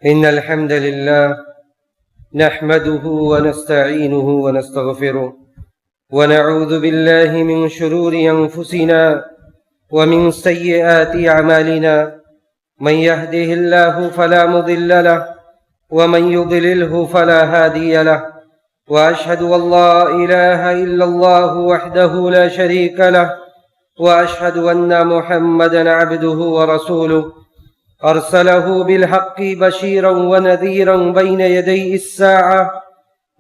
إن الحمد لله نحمده ونستعينه ونستغفره ونعوذ بالله من شرور أنفسنا ومن سيئات أعمالنا من يهده الله فلا مضل له ومن يضلله فلا هادي له وأشهد أن لا إله إلا الله وحده لا شريك له وأشهد أن محمدا عبده ورسوله أرسله بالحق بشيرا ونذيرا بين يدي الساعة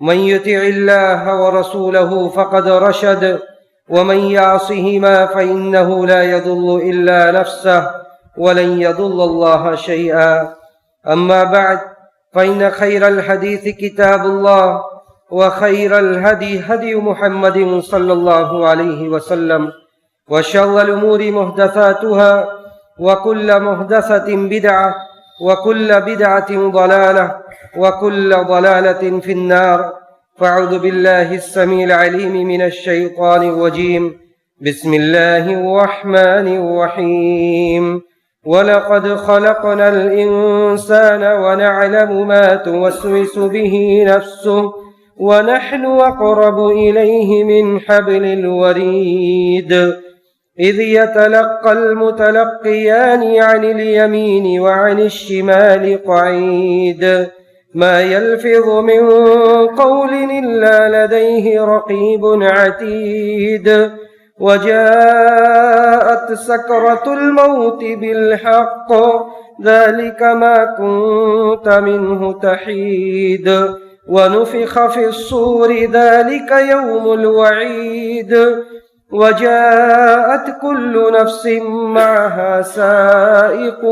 من يطع الله ورسوله فقد رشد ومن يعصهما فإنه لا يضل إلا نفسه ولن يضل الله شيئا. أما بعد فإن خير الحديث كتاب الله وخير الهدي هدي محمد صلى الله عليه وسلم وشر الأمور محدثاتها وكل محدثة بدعة وكل بدعة ضلالة وكل ضلالة في النار. فأعوذ بالله السميع العليم من الشيطان الرجيم. بسم الله الرحمن الرحيم. ولقد خلقنا الإنسان ونعلم ما توسوس به نفسه ونحن أقرب إليه من حبل الوريد إذ يتلقى المتلقيان عن اليمين وعن الشمال قعيد ما يلفظ من قول إلا لديه رقيب عتيد. وجاءت سكرة الموت بالحق ذلك ما كنت منه تحيد ونفخ في الصور ذلك يوم الوعيد. وجاءت كل نفس معها سائق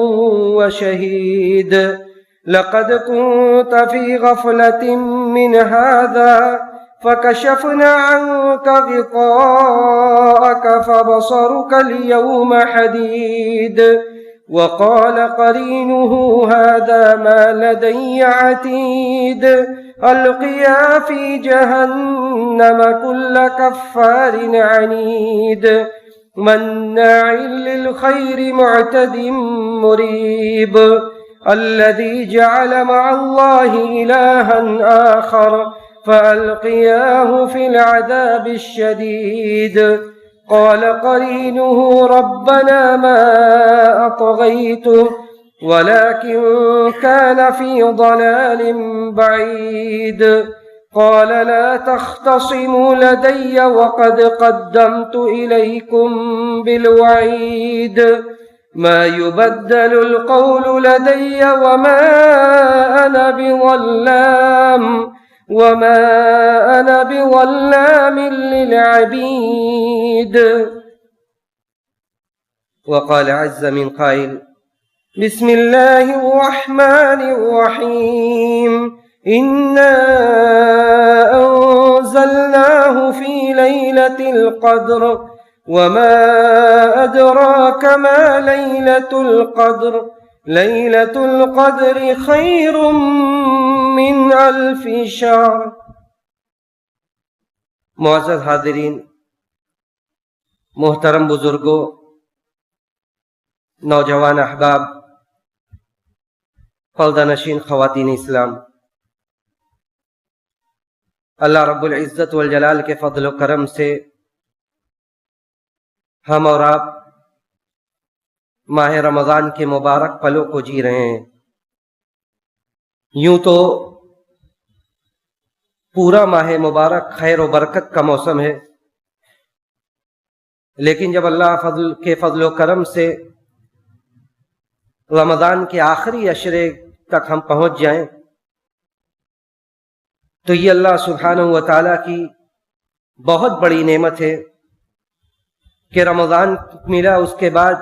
وشهيد. لقد كنت في غفلة من هذا فكشفنا عنك غطاءك فبصرك اليوم حديد. وقال قرينه هذا ما لدي عتيد. ألقيا في جهنم كل كفار عنيد مناع للخير معتد مريب. الذي جعل مع الله إلها آخر فألقياه في العذاب الشديد. قال قرينه ربنا ما أطغيته ولكن كان في ضلال بعيد. قال لا تختصموا لدي وقد قدمت إليكم بالوعيد. ما يبدل القول لدي وما أنا بظلام للعبيد. وقال عز من قائل بسم الله الرحمن الرحيم. إنا أنزلناه في ليلة القدر وما أدراك ما ليلة القدر. ليلة القدر خير من 1000 شهر. معزز حاضرین، محترم بزرگوں، نوجوان احباب، پردہ نشین خواتین اسلام، اللہ رب العزت والجلال کے فضل و کرم سے ہم اور آپ ماہ رمضان کے مبارک پلوں کو جی رہے ہیں. یوں تو پورا ماہ مبارک خیر و برکت کا موسم ہے، لیکن جب اللہ کے فضل و کرم سے رمضان کے آخری عشرے تک ہم پہنچ جائیں تو یہ اللہ سبحانہ و تعالیٰ کی بہت بڑی نعمت ہے کہ رمضان ملا، اس کے بعد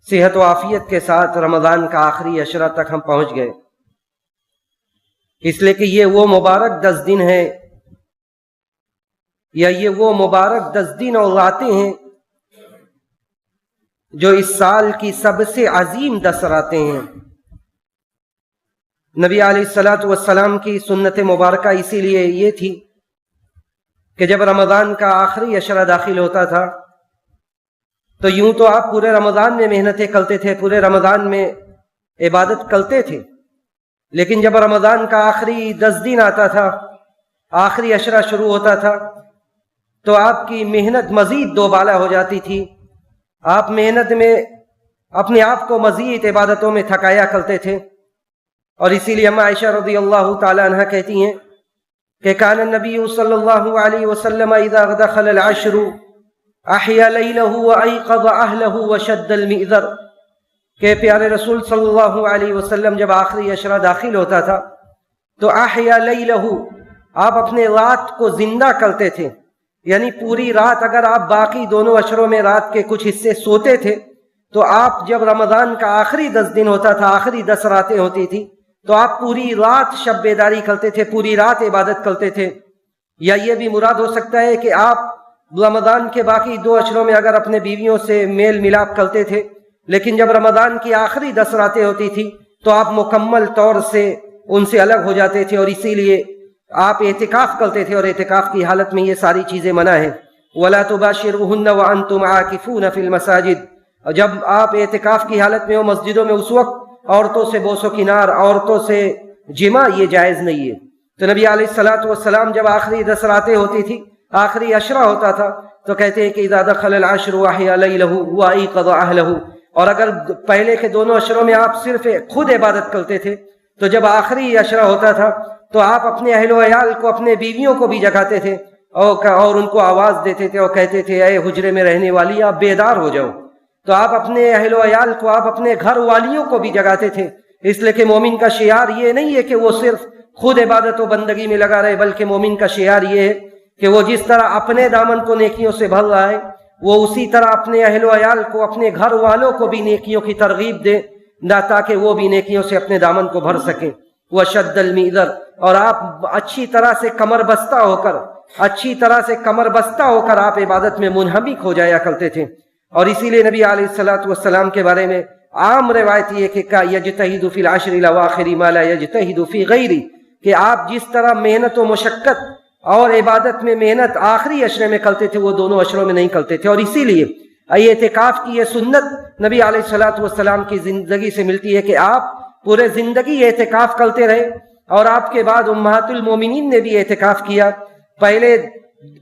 صحت و عافیت کے ساتھ رمضان کا آخری عشرہ تک ہم پہنچ گئے. اس لیے کہ یہ وہ مبارک 10 دن ہے، یا یہ وہ مبارک 10 دن اور راتیں ہیں جو اس سال کی سب سے عظیم 10 راتیں ہیں. نبی علیہ الصلوۃ والسلام کی سنت مبارکہ اسی لیے یہ تھی کہ جب رمضان کا آخری عشرہ داخل ہوتا تھا تو یوں تو آپ پورے رمضان میں محنتیں کرتے تھے، پورے رمضان میں عبادت کرتے تھے، لیکن جب رمضان کا آخری 10 دن آتا تھا، آخری عشرہ شروع ہوتا تھا، تو آپ کی محنت مزید دوبالا ہو جاتی تھی. آپ محنت میں اپنے آپ کو مزید عبادتوں میں تھکایا کرتے تھے. اور اسی لیے اما عائشہ رضی اللہ تعالی عنہ کہتی ہیں کہ کان النبی صلی اللہ علیہ وسلم اذا دخل العشر احیا لیلہ وایقظ اہلہ وشد المئذر، کہ پیارے رسول صلی اللہ علیہ وسلم جب آخری عشرہ داخل ہوتا تھا تو احیا لیلہ، آپ اپنے رات کو زندہ کرتے تھے. یعنی پوری رات، اگر آپ باقی دونوں عشروں میں رات کے کچھ حصے سوتے تھے، تو آپ جب رمضان کا آخری 10 دن ہوتا تھا، آخری 10 راتیں ہوتی تھی، تو آپ پوری رات شب بیداری کرتے تھے، پوری رات عبادت کرتے تھے. یا یہ بھی مراد ہو سکتا ہے کہ آپ رمضان کے باقی 2 عشروں میں اگر اپنے بیویوں سے میل ملاپ کرتے تھے، لیکن جب رمضان کی آخری 10 راتیں ہوتی تھی تو آپ مکمل طور سے ان سے الگ ہو جاتے تھے، اور اسی لیے آپ اعتکاف کرتے تھے، اور اعتکاف کی حالت میں یہ ساری چیزیں منع ہیں. وَلَا تُبَاشِرُوهُنَّ وَأَنْتُمْ عَاكِفُونَ فِي الْمَسَاجِدِ، اور جب آپ اعتکاف کی حالت میں ہو مسجدوں میں، اس وقت عورتوں سے بوس و کنار، عورتوں سے جمع یہ جائز نہیں ہے. تو نبی علیہ الصلوۃ والسلام جب آخری 10 راتیں ہوتی تھی، آخری عشرہ ہوتا تھا، تو کہتے ہیں کہ اذا دخل العشر احیا لیلہ وایقظ اہلہ. اور اگر پہلے کے دونوں عشروں میں آپ صرف خود عبادت کرتے تھے، تو جب آخری عشرہ ہوتا تھا تو آپ اپنے اہل و عیال کو، اپنے بیویوں کو بھی جگاتے تھے اور ان کو آواز دیتے تھے اور کہتے تھے اے حجرے میں رہنے والی آپ بیدار ہو جاؤ. تو آپ اپنے اہل و عیال کو، آپ اپنے گھر والیوں کو بھی جگاتے تھے، اس لیے کہ مومن کا شعار یہ نہیں ہے کہ وہ صرف خود عبادت و بندگی میں لگا رہے، بلکہ مومن کا شعار یہ ہے کہ وہ جس طرح اپنے دامن کو نیکیوں سے بھر رہا ہے، وہ اسی طرح اپنے اہل و عیال کو، اپنے گھر والوں کو بھی نیکیوں کی ترغیب دے، نہ تاکہ وہ بھی نیکیوں سے اپنے دامن کو بھر سکیں. وشد المئذر، اور آپ اچھی طرح سے کمر بستہ ہو کر آپ عبادت میں منہمک ہو جایا کرتے تھے. اور اسی لیے نبی علیہ الصلوۃ والسلام کے بارے میں عام روایت یہ کہ یجتہد فی العشر الاواخر ما لا یجتہد فی غیرہ، کہ آپ جس طرح محنت و مشقت اور عبادت میں محنت آخری عشرے میں کرتے تھے، وہ دونوں عشروں میں نہیں کرتے تھے. اور اسی لیے اعتکاف کی یہ سنت نبی علیہ الصلوۃ والسلام کی زندگی سے ملتی ہے کہ آپ پورے زندگی اعتکاف کرتے رہے. اور آپ کے بعد امہات المومنین نے بھی اعتکاف کیا. پہلے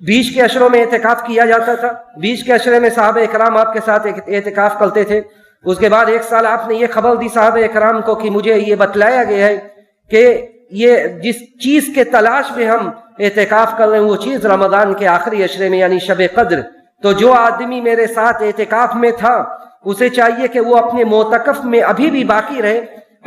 20 کے عشروں میں اعتکاف کیا جاتا تھا، 20 کے عشرے میں صحابہ اکرام آپ کے ساتھ اعتکاف کرتے تھے. اس کے بعد 1 سال آپ نے یہ خبر دی صحابہ اکرام کو کہ مجھے یہ بتلایا گیا ہے کہ یہ جس چیز کے تلاش میں ہم اعتکاف کر رہے ہیں وہ چیز رمضان کے آخری عشرے میں یعنی شب قدر. تو جو آدمی میرے ساتھ اعتکاف میں تھا اسے چاہیے کہ وہ اپنے معتکف میں ابھی بھی باقی رہے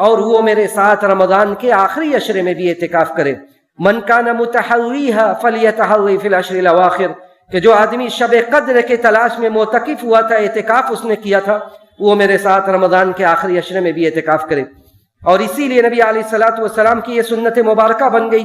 اور وہ میرے ساتھ رمضان کے آخری عشرے میں بھی اعتکاف کرے. من کان متحریھا فلیتحری فی العشر الاواخر، کہ جو آدمی شب قدر کے تلاش میں معتکف ہوا تھا، اعتکاف اس نے کیا تھا، وہ میرے ساتھ رمضان کے آخری عشرے میں بھی اعتکاف کرے. اور اسی لیے نبی علیہ الصلوۃ والسلام کی یہ سنت مبارکہ بن گئی،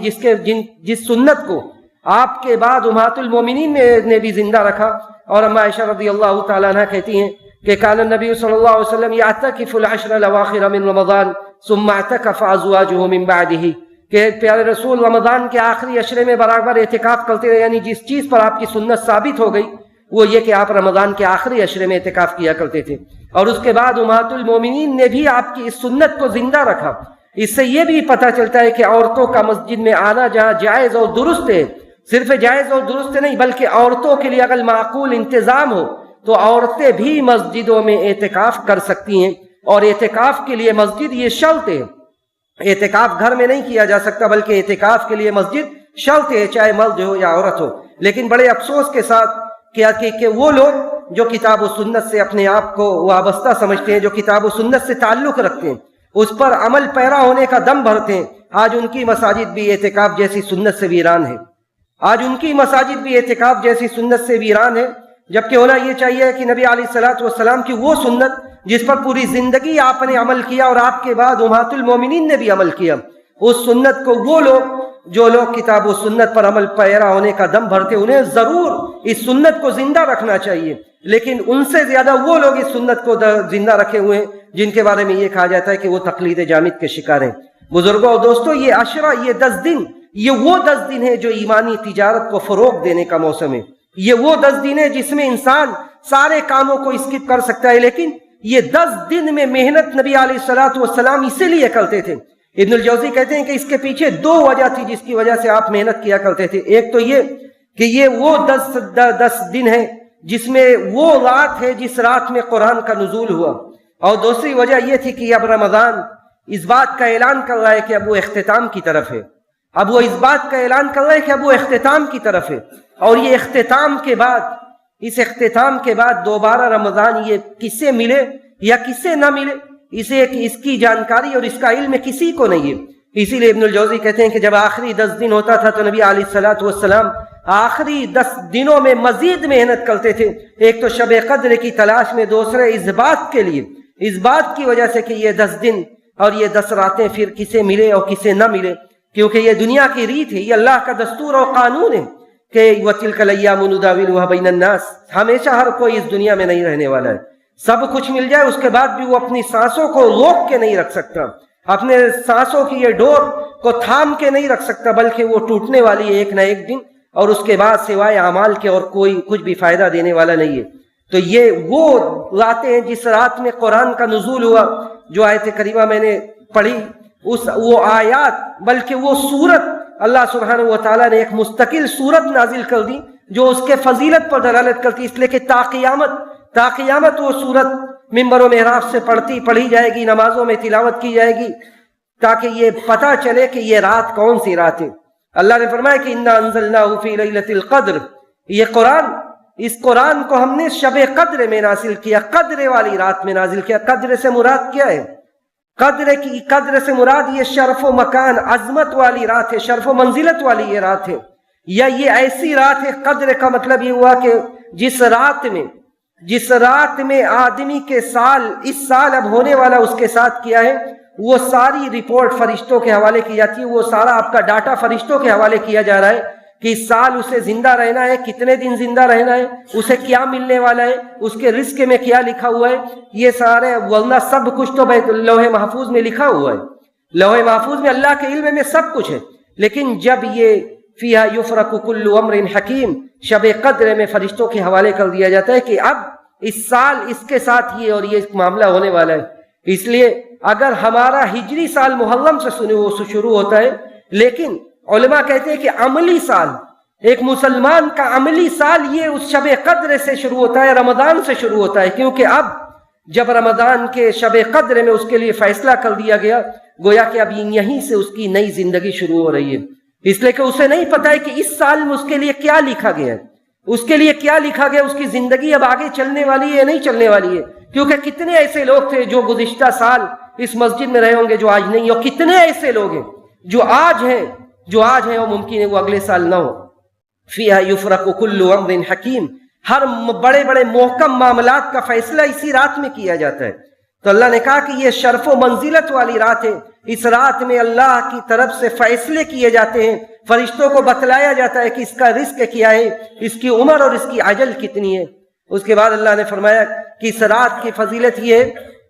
جس سنت کو آپ کے بعد امہات المومنین نے بھی زندہ رکھا. اور اما عائشہ رضی اللہ تعالیٰ عنہ کہتی ہیں کہ کان النبی صلی اللہ علیہ وسلم یعتکف العشر الاواخر من رمضان ثم اعتکف ازواجہ من بعدہ، کہ پیارے رسول رمضان کے آخری عشرے میں برابر اعتکاف کرتے رہے. یعنی جس چیز پر آپ کی سنت ثابت ہو گئی وہ یہ کہ آپ رمضان کے آخری عشرے میں اعتکاف کیا کرتے تھے. اور اس کے بعد امہات المومنین نے بھی آپ کی اس سنت کو زندہ رکھا. اس سے یہ بھی پتہ چلتا ہے کہ عورتوں کا مسجد میں آنا جہاں جائز اور درست ہے، صرف جائز اور درست نہیں بلکہ عورتوں کے لیے اگر معقول انتظام ہو تو عورتیں بھی مسجدوں میں اعتکاف کر سکتی ہیں. اور اعتکاف کے لیے مسجد یہ شرط ہے، اعتکاف گھر میں نہیں کیا جا سکتا بلکہ اعتکاف کے لیے مسجد شرط ہے، چاہے مرد ہو یا عورت ہو. لیکن بڑے افسوس کے ساتھ کہ وہ لوگ جو کتاب و سنت سے اپنے آپ کو وابستہ سمجھتے ہیں، جو کتاب و سنت سے تعلق رکھتے ہیں، اس پر عمل پیرا ہونے کا دم بھرتے ہیں، آج ان کی مساجد بھی اعتکاف جیسی سنت سے ویران ہے. آج ان کی مساجد بھی اعتکاف جیسی سنت سے ویران ہے، جبکہ ہونا یہ چاہیے کہ نبی علیہ الصلوۃ والسلام کی وہ سنت جس پر پوری زندگی آپ نے عمل کیا اور آپ کے بعد امہات المومنین نے بھی عمل کیا، اس سنت کو جو لوگ کتاب و سنت پر عمل پیرا ہونے کا دم بھرتے انہیں ضرور اس سنت کو زندہ رکھنا چاہیے. لیکن ان سے زیادہ وہ لوگ اس سنت کو زندہ رکھے ہوئے ہیں جن کے بارے میں یہ کہا جاتا ہے کہ وہ تقلید جامد کے شکار ہیں. بزرگوں اور دوستوں، یہ عشرہ، یہ 10 دن، یہ وہ 10 دن ہے جو ایمانی تجارت کو فروغ دینے کا موسم ہے. یہ وہ 10 دن ہے جس میں انسان سارے کاموں کو اسکپ کر سکتا ہے، لیکن یہ 10 دن میں محنت نبی علیہ الصلوۃ والسلام اسی لیے کرتے تھے۔ ابن الجوزی کہتے ہیں کہ اس کے پیچھے 2 وجہ تھی جس کی وجہ سے آپ محنت کیا کرتے تھے۔ ایک تو یہ کہ یہ وہ 10 دن ہے جس میں وہ رات ہے جس رات میں قرآن کا نزول ہوا، اور دوسری وجہ یہ تھی کہ اب رمضان اس بات کا اعلان کر رہا ہے کہ اب وہ اختتام کی طرف ہے، اب وہ اس بات کا اعلان کر رہا ہے کہ اب وہ اختتام کی طرف ہے، اور یہ اختتام کے بعد، اس اختتام کے بعد دوبارہ رمضان یہ کسے ملے یا کسے نہ ملے، اس کی جانکاری اور اس کا علم کسی کو نہیں ہے۔ اسی لیے ابن الجوزی کہتے ہیں کہ جب آخری 10 دن ہوتا تھا تو نبی علیہ الصلوۃ والسلام آخری 10 دنوں میں مزید محنت کرتے تھے، ایک تو شب قدر کی تلاش میں، دوسرے اس بات کے لیے، اس بات کی وجہ سے کہ یہ 10 دن اور یہ 10 راتیں پھر کسے ملے اور کسے نہ ملے، کیونکہ یہ دنیا کی ریت ہے، یہ اللہ کا دستور اور قانون ہے کہ وَتِلْكَ الْأَيَّامُ نُدَاوِلُهَا بَيْنَ النَّاسِ، ہمیشہ ہر کوئی اس دنیا میں نہیں رہنے والا ہے، سب کچھ مل جائے اس کے بعد بھی وہ اپنی سانسوں کو روک کے نہیں رکھ سکتا، اپنے سانسوں کی یہ ڈور کو تھام کے نہیں رکھ سکتا، بلکہ وہ ٹوٹنے والی ہے ایک نہ ایک دن، اور اس کے بعد سوائے اعمال کے اور کوئی کچھ بھی فائدہ دینے والا نہیں ہے۔ تو یہ وہ راتیں ہیں جس رات میں قرآن کا نزول ہوا، جو آیت کریمہ میں نے پڑھی، وہ آیات بلکہ وہ سورت اللہ سبحانہ و تعالیٰ نے ایک مستقل سورت نازل کر دی جو اس کے فضیلت پر دلالت کرتی، اس لیے کہ تا قیامت وہ سورت ممبر و محراب سے پڑھی جائے گی، نمازوں میں تلاوت کی جائے گی، تاکہ یہ پتہ چلے کہ یہ رات کون سی رات ہے۔ اللہ نے فرمایا کہ اِنَّا أَنزَلْنَاهُ فِي لَيْلَةِ الْقَدْرِ، یہ اس قرآن کو ہم نے شب قدر میں نازل کیا، قدر والی رات میں نازل کیا۔ قدر سے مراد کیا ہے؟ قدر سے مراد یہ شرف و مکان، عظمت والی رات ہے، شرف و منزلت والی یہ رات ہے، یا یہ ایسی رات ہے۔ قدر کا مطلب یہ ہوا کہ جس رات میں آدمی کے اس سال اب ہونے والا اس کے ساتھ کیا ہے، وہ ساری رپورٹ فرشتوں کے حوالے کی جاتی ہے، وہ سارا آپ کا ڈاٹا فرشتوں کے حوالے کیا جا رہا ہے کہ اس سال اسے زندہ رہنا ہے، کتنے دن زندہ رہنا ہے، اسے کیا ملنے والا ہے، اس کے رزق میں کیا لکھا ہوا ہے، یہ سارے، ورنہ سب کچھ تو لوح محفوظ میں لکھا ہوا ہے، لوح محفوظ میں اللہ کے علم میں سب کچھ ہے، لیکن جب یہ فیہا یفرق کل امر حکیم شب قدر میں فرشتوں کے حوالے کر دیا جاتا ہے کہ اب اس سال اس کے ساتھ یہ اور یہ معاملہ ہونے والا ہے۔ اس لیے اگر ہمارا ہجری سال محرم سے شروع ہوتا ہے، لیکن علماء کہتے ہیں کہ عملی سال، ایک مسلمان کا عملی سال یہ اس شب قدر سے شروع ہوتا ہے، رمضان سے شروع ہوتا ہے، کیونکہ اب جب رمضان کے شب قدر میں اس کے لیے فیصلہ کر دیا گیا، گویا کہ اب یہیں سے اس کی نئی زندگی شروع ہو رہی ہے، اس لیے کہ اسے نہیں پتا ہے کہ اس سال میں اس کے لیے کیا لکھا گیا ہے، اس کے لیے کیا لکھا گیا، اس کی زندگی اب آگے چلنے والی ہے یا نہیں چلنے والی ہے، کیونکہ کتنے ایسے لوگ تھے جو گزشتہ سال اس مسجد میں رہے ہوں گے جو آج نہیں، اور کتنے ایسے لوگ ہیں جو آج ہیں اور ممکن ہے وہ اگلے سال نہ ہو۔ فیہا یفرق کل امر حکیم، ہر بڑے بڑے محکم معاملات کا فیصلہ اسی رات میں کیا جاتا ہے۔ تو اللہ نے کہا کہ یہ شرف و منزلت والی رات ہے، اس رات میں اللہ کی طرف سے فیصلے کیے جاتے ہیں، فرشتوں کو بتلایا جاتا ہے کہ اس کا رزق کیا ہے، اس کی عمر اور اس کی اجل کتنی ہے۔ اس کے بعد اللہ نے فرمایا کہ اس رات کی فضیلت یہ ہے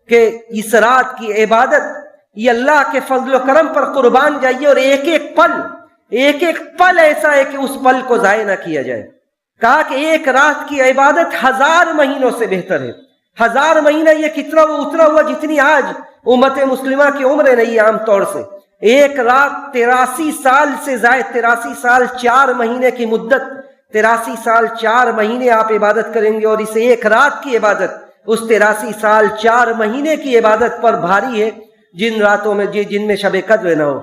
کہ اس رات کی عبادت یہ اللہ کے فضل و کرم پر قربان جائیے، اور ایک ایک پل ایسا ہے کہ اس پل کو ضائع نہ کیا جائے۔ کہا کہ ایک رات کی عبادت 1000 مہینوں سے بہتر ہے۔ 1000 مہینہ یہ کتنا اترا ہوا جتنی آج امت مسلمہ کی عمر نہیں عام طور سے۔ ایک رات 83 سال سے زائد، 83 سال 4 مہینے کی مدت، 83 سال 4 مہینے آپ عبادت کریں گے، اور اسے ایک رات کی عبادت اس 83 سال 4 مہینے کی عبادت پر بھاری ہے جن راتوں میں جن میں شب قدر نہ ہو۔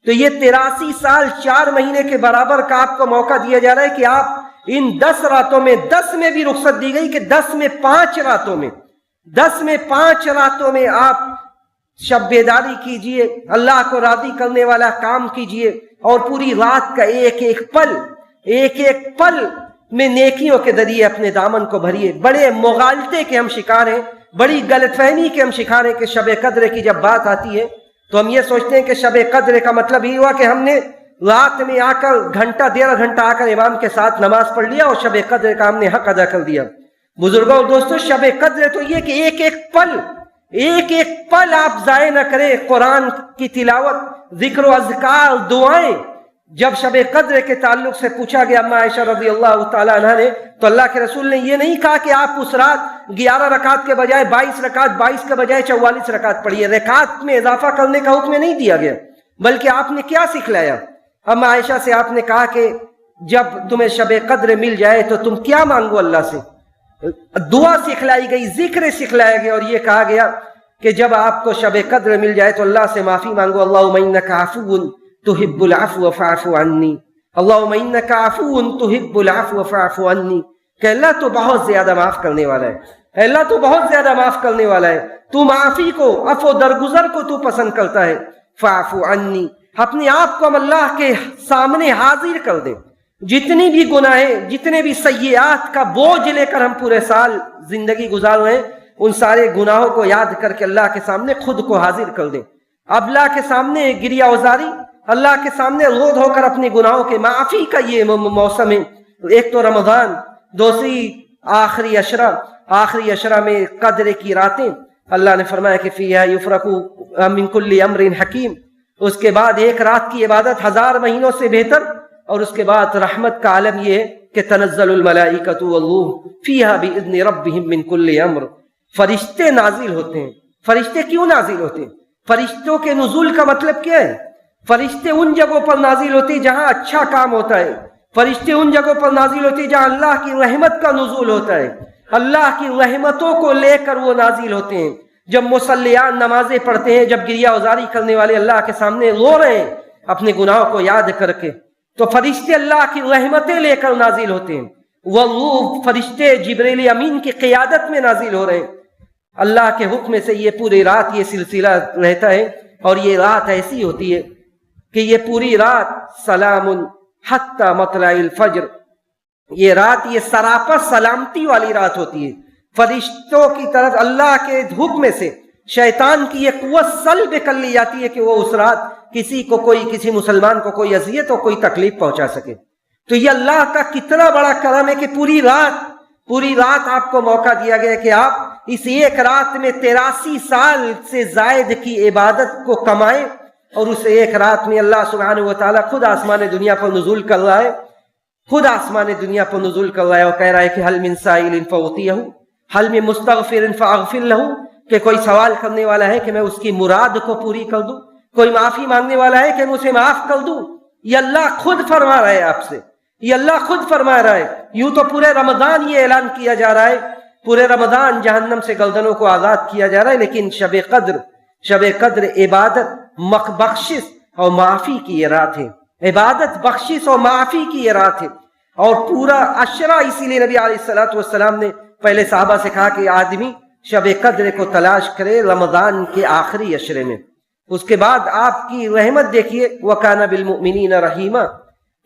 تو یہ 83 سال 4 مہینے کے برابر کا آپ کو موقع دیا جا رہا ہے کہ آپ ان 10 راتوں میں، 10 میں بھی رخصت دی گئی کہ 10 میں 5 راتوں میں آپ شب بیداری کیجئے، اللہ کو راضی کرنے والا کام کیجئے، اور پوری رات کا ایک ایک پل میں نیکیوں کے ذریعے اپنے دامن کو بھریے۔ بڑے مغالطے کے ہم شکار ہیں، بڑی غلط فہمی کے ہم شکار ہیں کہ شب قدر کی جب بات آتی ہے تو ہم یہ سوچتے ہیں کہ شب قدر کا مطلب یہ ہوا کہ ہم نے رات میں آ کر گھنٹہ 1.5 گھنٹہ آ کر امام کے ساتھ نماز پڑھ لیا اور شب قدر کا ہم نے حق ادا کر دیا۔ بزرگوں اور دوستوں، شب قدر تو یہ کہ ایک ایک پل آپ ضائع نہ کریں، قرآن کی تلاوت، ذکر و اذکار، دعائیں، جب شب قدر کے تعلق سے پوچھا گیا اما عائشہ رضی اللہ تعالیٰ عنہ نے، تو اللہ کے رسول نے یہ نہیں کہا کہ آپ اس رات 11 رکعت کے بجائے 22 رکعت، 22 کے بجائے 44 رکعت پڑھیے، رکعت میں اضافہ کرنے کا حکم نہیں دیا گیا، بلکہ آپ نے کیا سکھلایا؟ اما عائشہ سے آپ نے کہا کہ جب تمہیں شب قدر مل جائے تو تم کیا مانگو اللہ سے، دعا سکھلائی گئی، ذکر سکھلایا گیا، اور یہ کہا گیا کہ جب آپ کو شب قدر مل جائے تو اللہ سے معافی مانگو، اللہم انک عفو تحب العفو فاعف عنی، اللہم انک عفو تحب العفو فاعف عنی، کہ اللہ تو بہت زیادہ معاف کرنے والا ہے، اللہ تو بہت زیادہ معاف کرنے والا ہے، تو معافی کو، عفو درگزر کو تو پسند کرتا ہے، فاعف عنی، اپنے آپ کو ہم اللہ کے سامنے حاضر کر دیں، جتنی بھی گناہیں، جتنے بھی سیئات کا بوجھ لے کر ہم پورے سال زندگی گزار رہے ہیں، ان سارے گناہوں کو یاد کر کے اللہ کے سامنے خود کو حاضر کر دیں، اب اللہ کے سامنے گریہ وزاری، اللہ کے سامنے رو دھو کر اپنے گناہوں کے معافی کا یہ موسم ہے۔ ایک تو رمضان، دوسری آخری عشرہ میں قدر کی راتیں، اللہ نے فرمایا کہ فیہا یفرق من کل امر حکیم، اس کے بعد ایک رات کی عبادت 1000 مہینوں سے بہتر، اور اس کے بعد رحمت کا عالم یہ ہے کہ تنزل الملائکۃ والروح فیہا باذن ربہم من کل امر، فرشتے نازل ہوتے ہیں۔ فرشتے کیوں نازل ہوتے ہیں؟ فرشتوں کے نزول کا مطلب کیا ہے؟ فرشتے ان جگہوں پر نازل ہوتے ہیں جہاں اچھا کام ہوتا ہے، فرشتے ان جگہوں پر نازل ہوتے ہیں جہاں اللہ کی رحمت کا نزول ہوتا ہے، اللہ کی رحمتوں کو لے کر وہ نازل ہوتے ہیں۔ جب مصلیان نمازیں پڑھتے ہیں، جب گریہ وزاری کرنے والے اللہ کے سامنے رو رہے ہیں اپنے گناہوں کو یاد کر کے، تو فرشتے اللہ کی رحمتیں لے کر نازل ہوتے ہیں، والروح فرشتے جبریل امین کی قیادت میں نازل ہو رہے ہیں۔ اللہ کے حکم سے یہ پوری رات یہ سلسلہ رہتا ہے، اور یہ رات ایسی ہوتی ہے کہ یہ پوری رات سلام حتی مطلع الفجر، یہ رات یہ سراپا سلامتی والی رات ہوتی ہے۔ فرشتوں کی طرف اللہ کے حکم سے شیطان کی یہ قوت سلب کر لی جاتی ہے کہ وہ اس رات کسی مسلمان کو کوئی اذیت اور کوئی تکلیف پہنچا سکے۔ تو یہ اللہ کا کتنا بڑا کرم ہے کہ پوری رات آپ کو موقع دیا گیا کہ آپ اس ایک رات میں 83 سال سے زائد کی عبادت کو کمائیں، اور اس ایک رات میں اللہ سبحانہ و تعالیٰ خود آسمان دنیا پر نزول کر رہا ہے، اور کہہ رہا ہے کہ حل من سائل فاعطیہ، حل من مستغفر فاغفر لہ، کہ کوئی سوال کرنے والا ہے کہ میں اس کی مراد کو پوری کر دوں، کوئی معافی مانگنے والا ہے کہ میں اسے معاف کر دوں۔ یہ اللہ خود فرما رہا ہے آپ سے، یہ اللہ خود فرما رہا ہے۔ یوں تو پورے رمضان یہ اعلان کیا جا رہا ہے، پورے رمضان جہنم سے گردنوں کو آزاد کیا جا رہا ہے، لیکن شب قدر عبادت بخشش اور معافی کی یہ رات ہے، عبادت بخشش اور معافی کی یہ رات ہے۔ اور پورا عشرہ، اسی لیے نبی علیہ الصلوۃ والسلام نے پہلے صحابہ سے کہا کہ آدمی شب قدر کو تلاش کرے رمضان کے آخری عشرے میں۔ اس کے بعد آپ کی رحمت دیکھیے، وَكَانَ بِالْمُؤْمِنِينَ رَحِيمًا،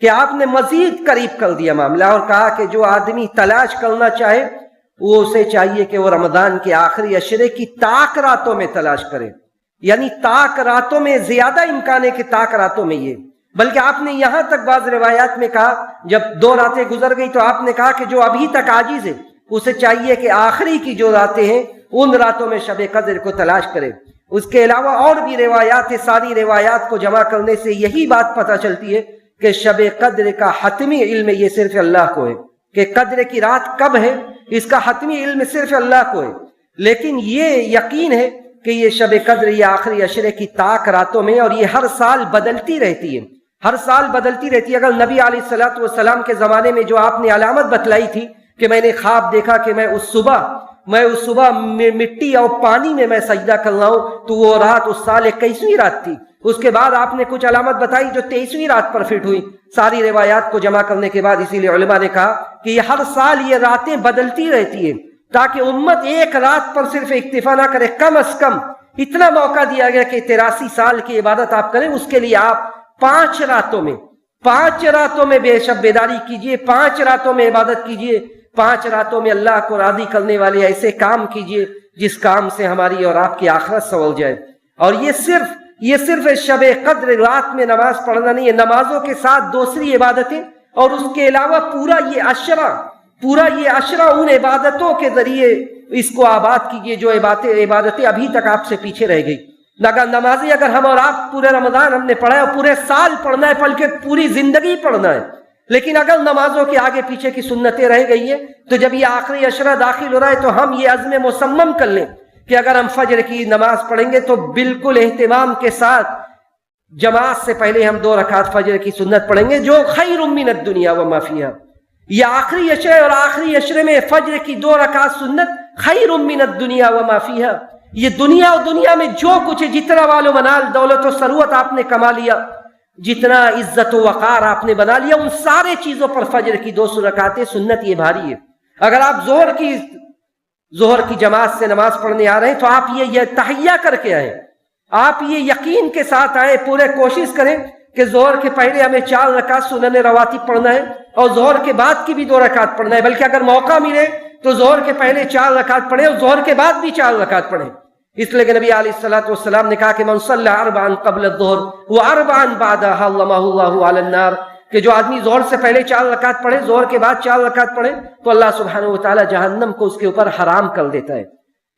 کہ آپ نے مزید قریب کر دیا معاملہ، اور کہا کہ جو آدمی تلاش کرنا چاہے وہ اسے چاہیے کہ وہ رمضان کے آخری عشرے کی طاق راتوں میں تلاش کرے، یعنی طاق راتوں میں زیادہ امکان ہے کہ طاق راتوں میں یہ، بلکہ آپ نے یہاں تک بعض روایات میں کہا، جب 2 راتیں گزر گئی تو آپ نے کہا کہ جو ابھی تک عاجز ہے اسے چاہیے کہ آخری کی جو راتیں ہیں ان راتوں میں شب قدر کو تلاش کرے۔ اس کے علاوہ اور بھی روایات ہیں، ساری روایات کو جمع کرنے سے یہی بات پتہ چلتی ہے کہ شب قدر کا حتمی علم یہ صرف اللہ کو ہے، کہ قدر کی رات کب ہے اس کا حتمی علم صرف اللہ کو ہے، لیکن یہ یقین ہے کہ یہ شب قدر یہ آخری عشرے کی طاق راتوں میں، اور یہ ہر سال بدلتی رہتی ہے، ہر سال بدلتی رہتی ہے۔ اگر نبی علیہ الصلوۃ والسلام کے زمانے میں جو آپ نے علامت بتلائی تھی کہ میں نے خواب دیکھا کہ میں اس صبح مٹی اور پانی میں میں سجدہ کر رہا ہوں، تو وہ رات اس سال 21ویں رات تھی۔ اس کے بعد آپ نے کچھ علامت بتائی جو 23ویں رات پر فٹ ہوئی، ساری روایات کو جمع کرنے کے بعد اسی لیے علماء نے کہا کہ یہ ہر سال یہ راتیں بدلتی رہتی ہیں، تاکہ امت ایک رات پر صرف اکتفا نہ کرے، کم از کم اتنا موقع دیا گیا کہ 83 سال کی عبادت آپ کریں، اس کے لیے آپ 5 راتوں میں بے شب بیداری کیجئے، 5 راتوں میں عبادت کیجئے، 5 راتوں میں اللہ کو راضی کرنے والے ایسے کام کیجئے جس کام سے ہماری اور آپ کی آخرت سنور جائے۔ اور یہ صرف شب قدر رات میں نماز پڑھنا نہیں ہے، نمازوں کے ساتھ دوسری عبادتیں، اور اس کے علاوہ پورا یہ عشرہ ان عبادتوں کے ذریعے اس کو آباد کیجئے جو عبادتیں ابھی تک آپ سے پیچھے رہ گئی۔ اگر نمازی اگر ہم اور آپ پورے رمضان ہم نے پڑھا ہے اور پورے سال پڑھنا ہے بلکہ پوری زندگی پڑھنا ہے، لیکن اگر نمازوں کے آگے پیچھے کی سنتیں رہ گئی ہیں تو جب یہ آخری عشرہ داخل ہو رہا ہے تو ہم یہ عزم مصمم کر لیں کہ اگر ہم فجر کی نماز پڑھیں گے تو بالکل اہتمام کے ساتھ جماعت سے پہلے ہم 2 رکعت فجر کی سنت پڑھیں گے، جو خیر من الدنیا وما فیہا۔ یہ آخری عشرے اور آخری عشرے میں فجر کی 2 رکعت سنت خیر من الدنیا وما فیہا، یہ دنیا اور دنیا میں جو کچھ ہے، جتنا مال و منال دولت و ثروت آپ نے کما لیا، جتنا عزت و وقار آپ نے بنا لیا، ان سارے چیزوں پر فجر کی 2 رکعتیں سنت یہ بھاری ہے۔ اگر آپ ظہر کی جماعت سے نماز پڑھنے آ رہے ہیں تو آپ یہ تحیہ کر کے آئیں، آپ یہ یقین کے ساتھ آئیں، پورے کوشش کریں کہ ظہر کے پہلے ہمیں 4 رکعت سنن رواتب پڑھنا ہے اور ظہر کے بعد کی بھی 2 رکعت پڑھنا ہے، بلکہ اگر موقع ملے تو ظہر کے پہلے 4 رکعت پڑھیں اور ظہر کے بعد بھی 4 رکعت پڑھیں۔ اس لیے کہ نبی علیہ الصلوۃ والسلام نے کہا کہ من صلی 4 قبل الظہر و4 بعدها حرمہ اللہ علی النار، کہ جو آدمی ظہر سے پہلے 4 رکعت پڑھے، ظہر کے بعد 4 رکعت پڑھے تو اللہ سبحانہ و تعالی جہنم کو اس کے اوپر حرام کر دیتا ہے۔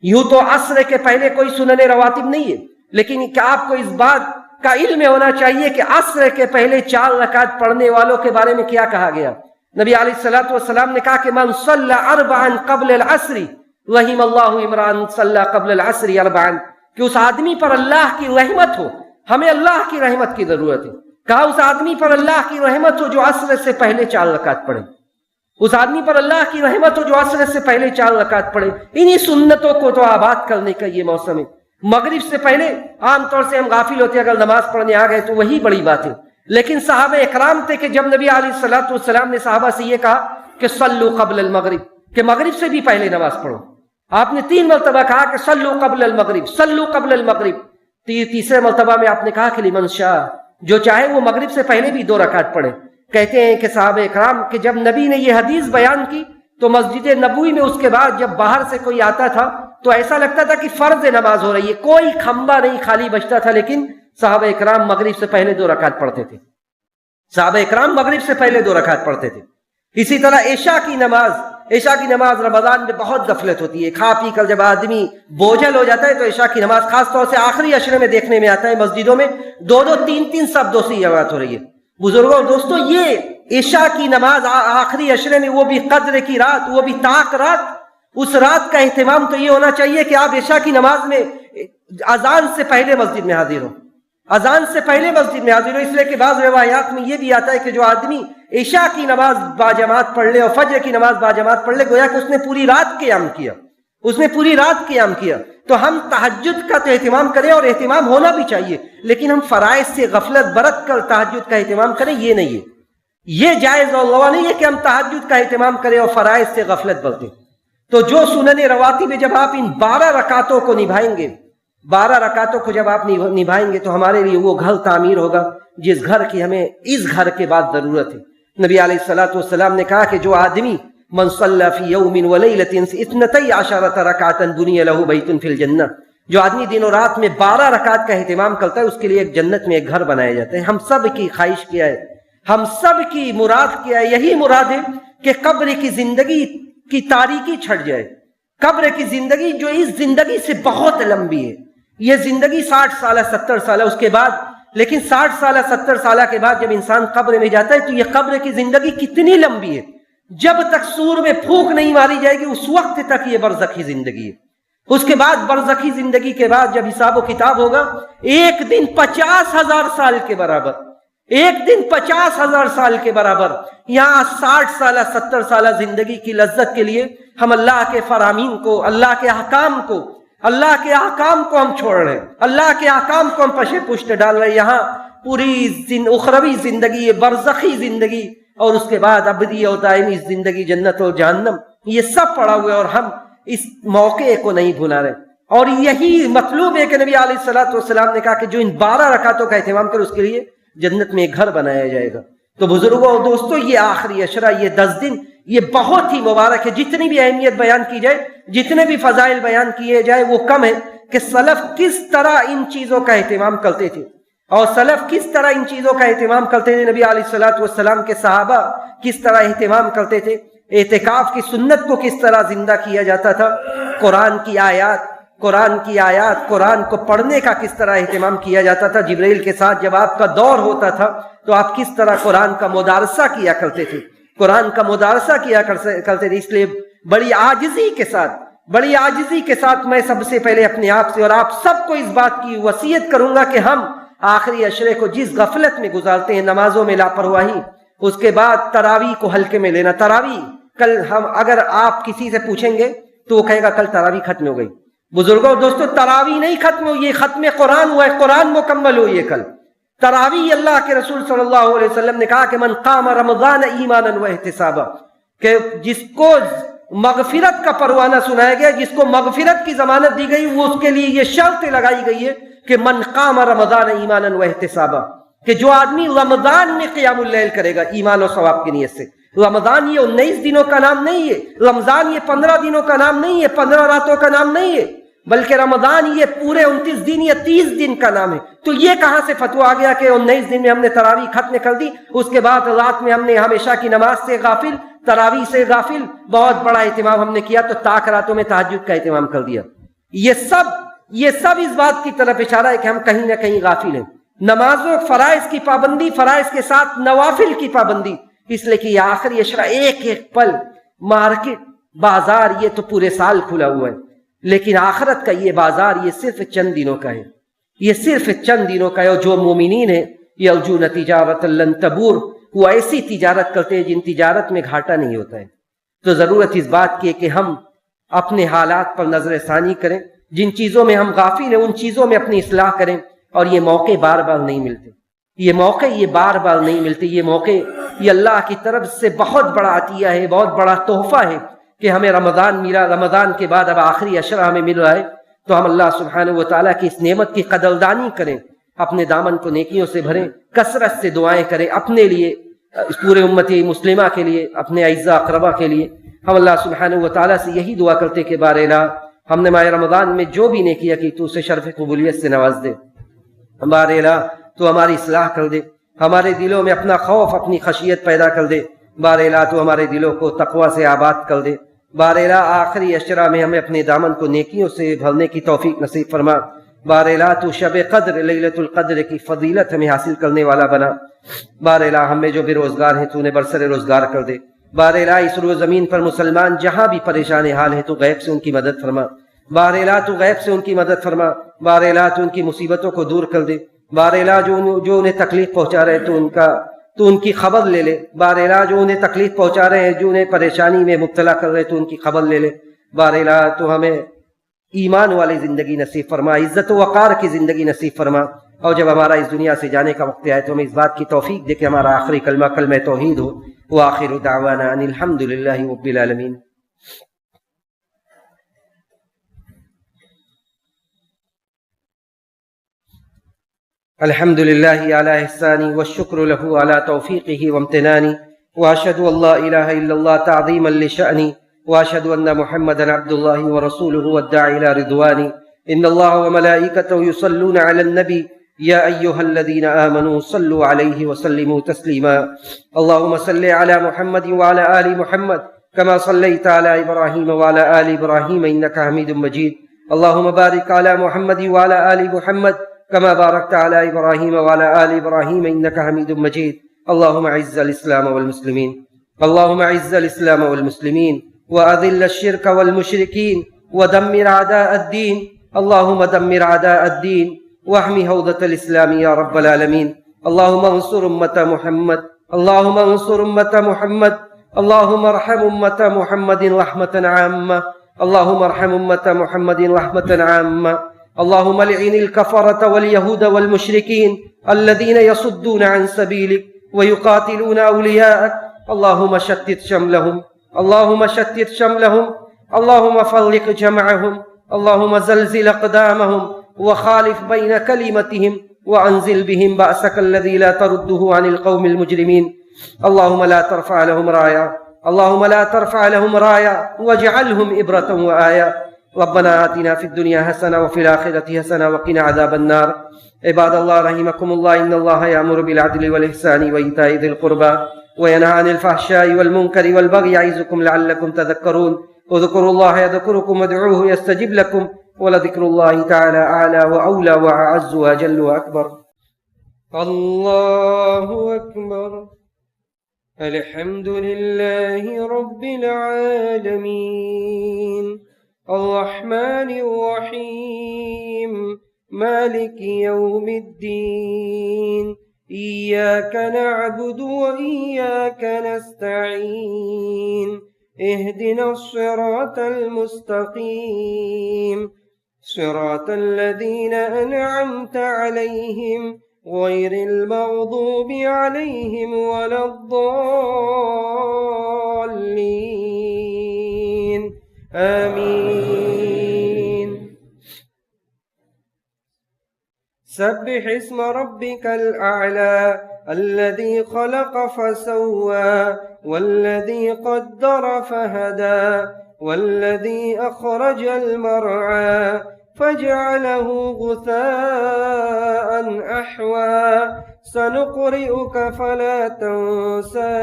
یوں تو عصر کے پہلے کوئی سنن رواتب نہیں ہے، لیکن کیا آپ کو اس بات کا علم ہونا چاہیے کہ عصر کے پہلے 4 رکعت پڑھنے والوں کے بارے میں کیا کہا گیا؟ نبی علیہ الصلوۃ والسلام نے کہا کہ من صلی 4 قبل العصر رحم اللہ عمران صلی قبل العصر 4، کہ اس آدمی پر اللہ کی رحمت ہو، ہمیں اللہ کی رحمت کی ضرورت ہے، کہا اس آدمی پر اللہ کی رحمت ہو جو عصر سے پہلے 4 رکعت پڑھے، اس آدمی پر اللہ کی رحمت ہو جو عصر سے پہلے 4 رکعت پڑھے۔ انہی سنتوں کو تو آباد کرنے کا یہ موسم ہے۔ مغرب سے پہلے عام طور سے ہم غافل ہوتے ہیں، اگر نماز پڑھنے آ گئے تو وہی بڑی بات ہے، لیکن صحابہ اکرام تھے کہ جب نبی علیہ الصلوۃ والسلام نے صحابہ سے یہ کہا کہ صلوا قبل المغرب، کہ مغرب سے بھی پہلے نماز پڑھو، آپ نے 3 مرتبہ کہا کہ صلوا قبل المغرب، صلوا قبل المغرب، تیسرے مرتبہ میں آپ نے کہا کہ لمن شاء، جو چاہے وہ مغرب سے پہلے بھی 2 رکعت پڑھے۔ کہتے ہیں کہ صحابہ اکرام کہ جب نبی نے یہ حدیث بیان کی تو مسجد نبوی میں اس کے بعد جب باہر سے کوئی آتا تھا تو ایسا لگتا تھا کہ فرض نماز ہو رہی ہے، کوئی کھمبا نہیں خالی بچتا تھا، لیکن صحابہ اکرام مغرب سے پہلے 2 رکعت پڑھتے تھے، صحابہ اکرام مغرب سے پہلے 2 رکعت پڑھتے تھے۔ اسی طرح عشاء کی نماز رمضان میں بہت غفلت ہوتی ہے، کھا پی کر جب آدمی بوجھل ہو جاتا ہے تو عشاء کی نماز خاص طور سے آخری عشرے میں دیکھنے میں آتا ہے مسجدوں میں 2-2 3-3 صف سے جماعت ہو رہی ہے۔ بزرگوں اور دوستوں، یہ عشاء کی نماز آخری عشرے میں، وہ بھی قدر کی رات، وہ بھی طاق رات، اس رات کا اہتمام تو یہ ہونا چاہیے کہ آپ عشاء کی نماز میں اذان سے پہلے مسجد میں حاضر ہو، اذان سے پہلے مسجد میں حاضر ہو، اس لیے کہ بعض روایات میں یہ بھی آتا ہے کہ جو آدمی عشاء کی نماز باجماعت پڑھ لے اور فجر کی نماز باجماعت پڑھ لے، گویا کہ اس نے پوری رات قیام کیا، اس نے پوری رات قیام کیا۔ تو ہم تہجد کا تو اہتمام کریں، اور اہتمام ہونا بھی چاہیے، لیکن ہم فرائض سے غفلت برت کر تہجد کا اہتمام کریں، یہ نہیں ہے، یہ جائز اور روا نہیں ہے کہ ہم تہجد کا اہتمام کریں اور فرائض سے غفلت برتیں۔ تو جو سنن رواتب میں جب آپ ان 12 رکعتوں کو نبھائیں گے، 12 رکعتوں کو جب آپ نبھائیں گے تو ہمارے لیے وہ گھر تعمیر ہوگا جس گھر کی ہمیں اس گھر کے بعد ضرورت ہے۔ نبی علیہ الصلوۃ والسلام نے کہا کہ جو آدمی من صلی فی یوم ولیلۃ 12 رکعۃ بنی لہ بیت فی الجنہ، جو آدمی دن و رات میں 12 رکعت کا اہتمام کرتا ہے اس کے لیے ایک جنت میں ایک گھر بنایا جاتا ہے۔ ہم سب کی خواہش کیا ہے، ہم سب کی مراد کیا ہے، یہی مراد ہے کہ قبر کی زندگی کی تاریکی چھٹ جائے، قبر کی زندگی جو اس زندگی سے بہت لمبی ہے، یہ زندگی 60 سالہ 70 سالہ، اس کے بعد لیکن 60 سالہ 70 سالہ کے بعد جب انسان قبر میں جاتا ہے تو یہ قبر کی زندگی کتنی لمبی ہے، جب تک سور میں پھونک نہیں ماری جائے گی اس وقت تک یہ برزخی زندگی ہے۔ اس کے بعد برزخی زندگی کے بعد جب حساب و کتاب ہوگا، ایک دن 50,000 سال کے برابر، ایک دن 50,000 سال کے برابر۔ یہاں 60 سالہ 70 سالہ زندگی کی لذت کے لیے ہم اللہ کے فرامین کو، اللہ کے احکام کو ہم چھوڑ رہے ہیں، اللہ کے احکام کو ہم پشے پشت ڈال رہے ہیں۔ یہاں پوری اخروی زندگی، برزخی زندگی، اور اس کے بعد ابدی اور دائمی زندگی، جنت اور جہنم، یہ سب پڑا ہوا ہے اور ہم اس موقع کو نہیں بھلا رہے۔ اور یہی مطلوب ہے کہ نبی علیہ الصلوۃ والسلام نے کہا کہ جو ان 12 رکعتوں کا اہتمام کرے اس کے لیے جنت میں ایک گھر بنایا جائے گا۔ تو بزرگوں اور دوستوں، یہ آخری عشرہ، یہ 10 دن، یہ بہت ہی مبارک ہے۔ جتنی بھی اہمیت بیان کی جائے، جتنے بھی فضائل بیان کیے جائے وہ کم ہے کہ سلف کس طرح ان چیزوں کا اہتمام کرتے تھے، اور سلف کس طرح ان چیزوں کا اہتمام کرتے تھے، نبی علیہ الصلوۃ والسلام کے صحابہ کس طرح اہتمام کرتے تھے، اعتکاف کی سنت کو کس طرح زندہ کیا جاتا تھا، قرآن کی آیات، قرآن کی آیات، قرآن کو پڑھنے کا کس طرح اہتمام کیا جاتا تھا. جبرائیل کے ساتھ جب آپ کا دور ہوتا تھا تو آپ کس طرح قرآن کا مدارسہ کیا کرتے تھے، قرآن کا مدارسہ کیا کرتے تھے. اس لیے بڑی عاجزی کے ساتھ میں سب سے پہلے اپنے آپ سے اور آپ سب کو اس بات کی وصیت کروں گا کہ ہم آخری عشرے کو جس غفلت میں گزارتے ہیں، نمازوں میں لاپرواہی، اس کے بعد تراویح کو ہلکے میں لینا. تراویح کل اگر آپ کسی سے پوچھیں گے تو وہ کہے گا کل تراویح ختم ہو گئی. بزرگوں دوستو، تراویح نہیں ختم ہوئی، یہ ختم قرآن ہوا ہے، قرآن مکمل ہوئی ہے کل. تراویح اللہ کے رسول صلی اللہ علیہ وسلم نے کہا کہ من قام رمضان ایمانا و احتسابا، کہ جس کو مغفرت کا پروانہ سنایا گیا، جس کو مغفرت کی ضمانت دی گئی، وہ اس کے لیے یہ شرط لگائی گئی ہے کہ من قام رمضان ایمانا و احتسابا، کہ جو آدمی رمضان میں قیام اللیل کرے گا ایمان و ثواب کی نیت سے. رمضان یہ 19 دنوں کا نام نہیں ہے، رمضان یہ 15 دنوں کا نام نہیں ہے، 15 راتوں کا نام نہیں ہے، بلکہ رمضان یہ پورے 29 دن یا 30 دن کا نام ہے. تو یہ کہاں سے فتویٰ آ گیا کہ 19 دن میں ہم نے تراویح ختم کر دی، اس کے بعد رات میں ہم نے ہمیشہ کی نماز سے غافل، تراویح سے غافل، بہت بڑا اہتمام ہم نے کیا تو تاک راتوں میں تہجد کا اہتمام کر دیا. یہ سب اس بات کی طرف اشارہ ہے کہ ہم کہیں نہ کہیں غافل ہیں. نمازوں فرائض کی پابندی، فرائض کے ساتھ نوافل کی پابندی، اس لیے کہ یہ آخری عشرہ ایک ایک پل، مارکیٹ، بازار یہ تو پورے سال کھلا ہوا ہے، لیکن آخرت کا یہ بازار یہ صرف چند دنوں کا ہے، یہ صرف چند دنوں کا ہے. اور جو مومنین ہیں یرجون تجارت لن تبور، وہ ایسی تجارت کرتے ہیں جن تجارت میں گھاٹا نہیں ہوتا ہے. تو ضرورت اس بات کی ہے کہ ہم اپنے حالات پر نظر ثانی کریں، جن چیزوں میں ہم غافل ہیں ان چیزوں میں اپنی اصلاح کریں. اور یہ موقع بار بار نہیں ملتے، یہ موقع یہ بار بار نہیں ملتے. یہ موقع یہ اللہ کی طرف سے بہت بڑا عطیہ ہے، بہت بڑا تحفہ ہے کہ ہمیں رمضان ملا. رمضان کے بعد اب آخری عشرہ ہمیں مل رہا ہے تو ہم اللہ سبحانہ و تعالیٰ کی اس نعمت کی قدردانی کریں، اپنے دامن کو نیکیوں سے بھریں، کثرت سے دعائیں کریں اپنے لیے، اس پورے امت مسلمہ کے لیے، اپنے اعزاء اقربا کے لیے. ہم اللہ سبحانہ و تعالیٰ سے یہی دعا کرتے کہ بار الہ ہم نے ماہ رمضان میں جو بھی نیکیاں کی تو اسے شرف قبولیت سے نواز دے. بار الہ تو ہماری اصلاح کر دے، ہمارے دلوں میں اپنا خوف، اپنی خشیت پیدا کر دے. بار الہ تو ہمارے دلوں کو تقوی سے آباد کر دے. بار الہ آخری عشرہ میں ہمیں اپنے دامن کو نیکیوں سے بھرنے کی توفیق نصیب فرما. بار الہ تو شب قدر، لیلۃ القدر کی فضیلت ہمیں حاصل کرنے والا بنا. بار الہ ہمیں جو بے روزگار ہیں تو انہیں برسر روزگار کر دے. بار الہ اس روز زمین پر مسلمان جہاں بھی پریشان حال ہیں تو غیب سے ان کی مدد فرما. بار الہ تو غیب سے ان کی مدد فرما. بار الہ تو ان کی مصیبتوں کو دور کر دے. بار الہ جو انہیں تکلیف پہنچا رہے تو ان کی خبر لے لے. بار الہ جو انہیں تکلیف پہنچا رہے ہیں، جو انہیں پریشانی میں مبتلا کر رہے تو ان کی خبر لے لے. بار الہ تو ہمیں ایمان والی زندگی نصیب فرما، عزت و وقار کی زندگی نصیب فرما. اور جب ہمارا اس دنیا سے جانے کا وقت آئے تو ہمیں اس بات کی توفیق دے کہ ہمارا آخری کلمہ کلمہ توحید ہو. وآخر دعوانا ان الحمد للہ رب العالمین. الحمد لله على إحساني والشكر له على توفيقه وامتناني وأشهد أن لا إله إلا الله تعظيما لشأني وأشهد أن محمدا عبد الله ورسوله والداعي إلى رضواني. إن الله وملائكته يصلون على النبي يا أيها الذين آمنوا صلوا عليه وسلموا تسليما. اللهم صل على محمد وعلى آل محمد كما صليت على إبراهيم وعلى آل إبراهيم إنك حميد مجيد. اللهم بارك على محمد وعلى آل محمد كما باركت على إبراهيم وعلى آل إبراهيم إنك حميد مجيد. اللهم أعز الإسلام والمسلمين، اللهم أعز الإسلام والمسلمين وأذل الشرك والمشركين ودمر أعداء الدين. اللهم دمر أعداء الدين واحمي حوضة الإسلام يا رب العالمين. اللهم انصر أمة محمد، اللهم انصر أمة محمد، اللهم ارحم أمة محمد رحمة عامة، اللهم ارحم أمة محمد رحمة عامة. اللهم لعن الكفرة واليهود والمشركين الذين يصدون عن سبيلك ويقاتلون أولياءك. اللهم شتت شملهم، اللهم شتت شملهم، اللهم فرق جمعهم، اللهم زلزل أقدامهم وخالف بين كلمتهم وأنزل بهم بأسك الذي لا ترده عن القوم المجرمين. اللهم لا ترفع لهم راية، اللهم لا ترفع لهم راية واجعلهم إبرة وآية. ربنا آتنا في الدنيا حسنة وفي الآخرة حسنة وقنا عذاب النار. عباد الله رحمكم الله، إن الله يأمر بالعدل والإحسان وإيتاء ذي القربى وينهى عن الفحشاء والمنكر والبغي يعظكم لعلكم تذكرون. اذكروا الله يذكركم وادعوه يستجب لكم ولذكر الله تعالى أعلى وأولى وأعز وأجل وأكبر. الله أكبر. الحمد لله رب العالمين الرحمن الرحيم مالك يوم الدين إياك نعبد وإياك نستعين اهدنا الصراط المستقيم صراط الذين أنعمت عليهم غير المغضوب عليهم ولا الضالين آمين. سبح اسم ربك الأعلى الذي خلق فسوى والذي قدر فهدى والذي أخرج المرعى فجعله غثاء أحوى سنقرئك فلا تنسى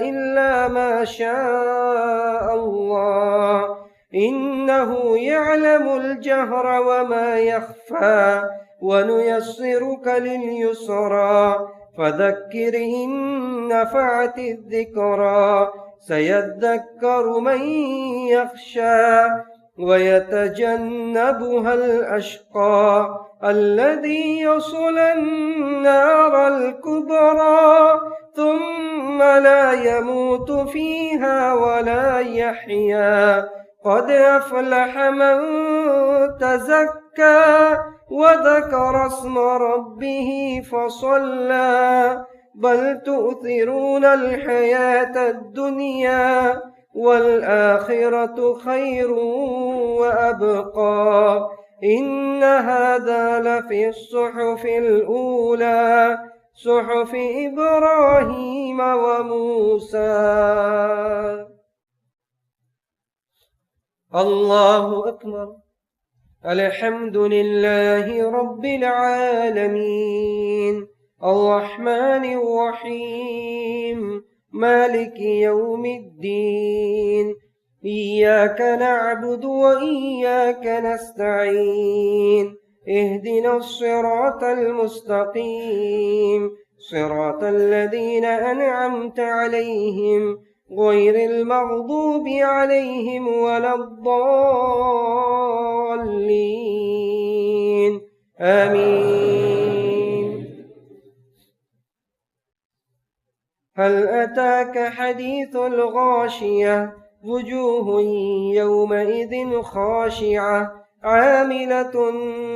إلا ما شاء الله إنه يعلم الجهر وما يخفى ونيسرك لليسرى فذكر إن نفعت الذكرى سيذكر من يخشى ويتجنبها الأشقى الذي يصلى النار الكبرى ثم لا يموت فيها ولا يحيا قد أفلح من تزكى وذكر اسم ربه فصلى بل تؤثرون الحياة الدنيا والآخرة خير وأبقى إن هذا لفي الصحف الأولى صحف إبراهيم وموسى. الله أكبر. الحمد لله رب العالمين الرحمن الرحيم مالك يوم الدين إياك نعبد وإياك نستعين اهدنا الصراط المستقيم صراط الذين أنعمت عليهم غير المغضوب عليهم ولا الضالين آمين. هل أتاك حديث الغاشية وجوه يومئذ خاشعة عاملة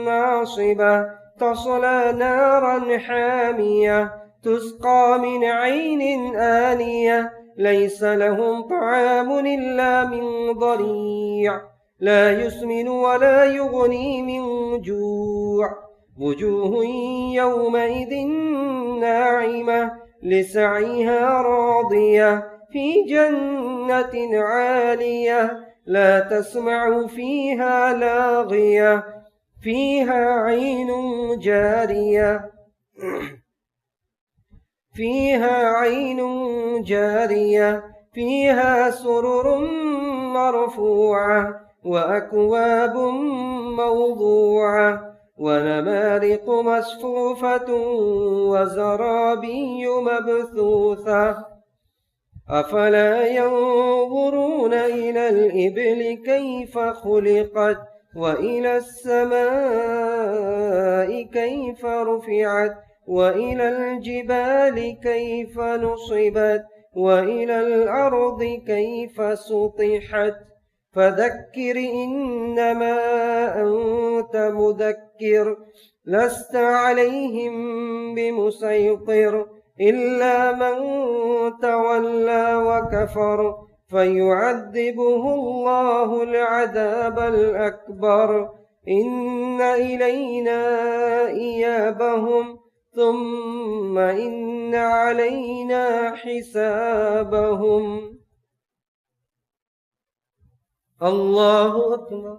ناصبة تصلى نارا حامية تسقى من عين آنية ليس لهم طعام إلا من ضريع لا يسمن ولا يغني من جوع وجوه يومئذ ناعمة لسعيها راضية في جنة عالية لا تسمع فيها لاغية فيها عين جارية فيها سرر مرفوعة وأكواب موضوعة ونمارق مصفوفة وزرابي مبثوثة أفلا ينظرون إلى الإبل كيف خلقت وإلى السماء كيف رفعت وإلى الجبال كيف نصبت وإلى الأرض كيف سطحت فذكر إنما أنت مذكر لست عليهم بمسيطر إلا من تولى وكفر فيعذبه الله العذاب الأكبر إن إلينا إيابهم ثم إن علينا حسابهم. الله أكبر.